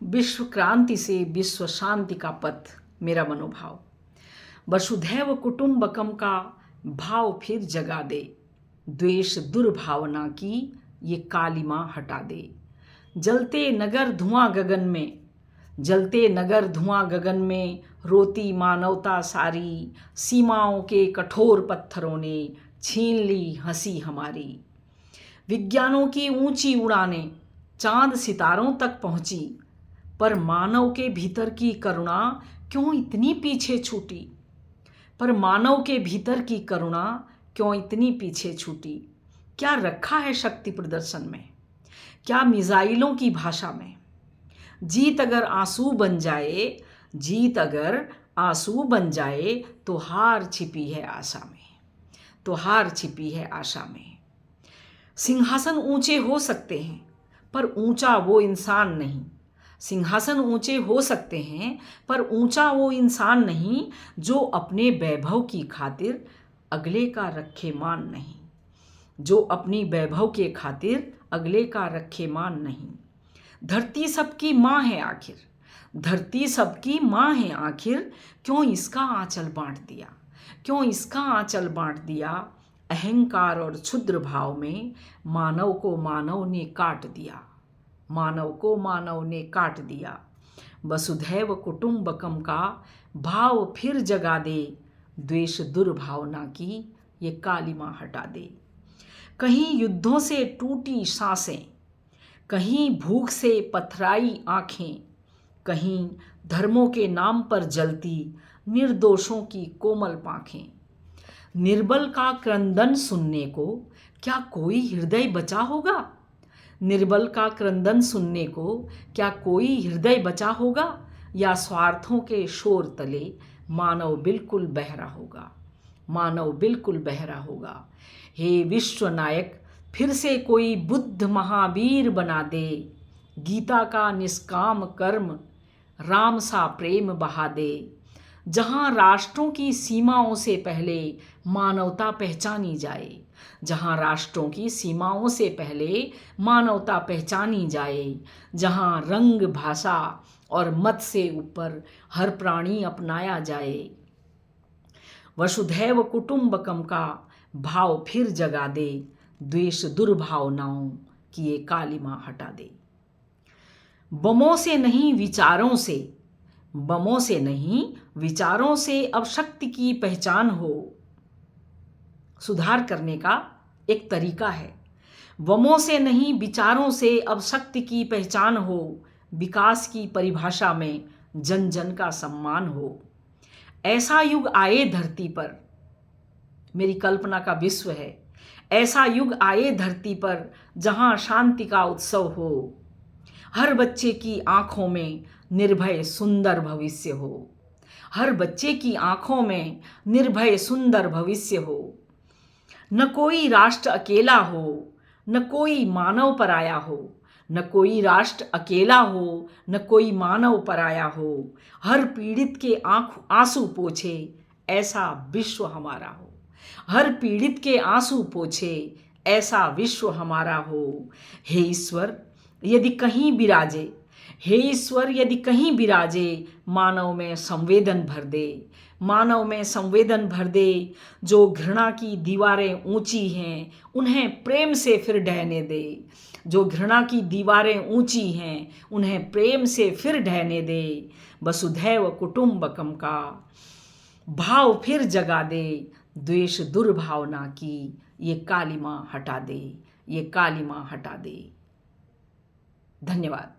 विश्व क्रांति से विश्व शांति का पथ मेरा मनोभाव। वसुधैव कुटुंबकम का भाव फिर जगा दे, द्वेष दुर्भावना की ये कालिमा हटा दे। जलते नगर धुआं गगन में, जलते नगर धुआं गगन में, रोती मानवता सारी, सीमाओं के कठोर पत्थरों ने छीन ली हंसी हमारी। विज्ञानों की ऊंची उड़ानें चांद सितारों तक पहुंची, पर मानव के भीतर की करुणा क्यों इतनी पीछे छूटी। पर मानव के भीतर की करुणा क्यों इतनी पीछे छूटी। क्या रखा है शक्ति प्रदर्शन में, क्या मिसाइलों की भाषा में। जीत अगर आंसू बन जाए, जीत अगर आंसू बन जाए, तो हार छिपी है आशा में, तो हार छिपी है आशा में। सिंहासन ऊंचे हो सकते हैं, पर ऊंचा वो इंसान नहीं। सिंहासन ऊंचे हो सकते हैं, पर ऊंचा वो इंसान नहीं जो अपने वैभव की खातिर अगले का रखे मान नहीं, जो अपनी वैभव के खातिर अगले का रखे मान नहीं। धरती सबकी माँ है आखिर, धरती सबकी माँ है आखिर, क्यों इसका आंचल बांट दिया, क्यों इसका आंचल बांट दिया। अहंकार और क्षुद्र भाव में मानव को मानव ने काट दिया, मानव को मानव ने काट दिया। वसुधैव कुटुंबकम का भाव फिर जगा दे, द्वेष दुर्भावना की ये कालिमा हटा दे। कहीं युद्धों से टूटी सांसें, कहीं भूख से पथराई आँखें, कहीं धर्मों के नाम पर जलती निर्दोषों की कोमल पाँखें। निर्बल का क्रंदन सुनने को क्या कोई हृदय बचा होगा, निर्बल का क्रंदन सुनने को क्या कोई हृदय बचा होगा। या स्वार्थों के शोर तले मानव बिल्कुल बहरा होगा, मानव बिल्कुल बहरा होगा। हे विश्व नायक, फिर से कोई बुद्ध महावीर बना दे, गीता का निष्काम कर्म राम सा प्रेम बहा दे। जहाँ राष्ट्रों की सीमाओं से पहले मानवता पहचानी जाए, जहाँ राष्ट्रों की सीमाओं से पहले मानवता पहचानी जाए, जहाँ रंग भाषा और मत से ऊपर हर प्राणी अपनाया जाए। वसुधैव कुटुंबकम का भाव फिर जगा दे, द्वेष दुर्भावनाओं की ये कालिमा हटा दे। बमों से नहीं विचारों से, बमों से नहीं विचारों से अब शक्ति की पहचान हो। सुधार करने का एक तरीका है। बमों से नहीं विचारों से अब शक्ति की पहचान हो, विकास की परिभाषा में जन जन का सम्मान हो। ऐसा युग आए धरती पर, मेरी कल्पना का विश्व है, ऐसा युग आए धरती पर जहाँ शांति का उत्सव हो, हर बच्चे की आंखों में निर्भय सुंदर भविष्य हो, हर बच्चे की आंखों में निर्भय सुंदर भविष्य हो। न कोई राष्ट्र अकेला हो, न कोई मानव पराया हो, न कोई राष्ट्र अकेला हो, न कोई मानव पराया हो। हर पीड़ित के आंसू पोछे ऐसा विश्व हमारा हो, हर पीड़ित के आंसू पोछे ऐसा विश्व हमारा हो। हे ईश्वर यदि कहीं विराजे, हे ईश्वर यदि कहीं विराजे, मानव में संवेदन भर दे, मानव में संवेदन भर दे। जो घृणा की दीवारें ऊंची हैं उन्हें प्रेम से फिर ढहने दे, जो घृणा की दीवारें ऊंची हैं उन्हें प्रेम से फिर ढहने दे। वसुधैव कुटुंबकम का भाव फिर जगा दे, द्वेष दुर्भावना की ये कालिमा हटा दे, ये कालिमा हटा दे। धन्यवाद।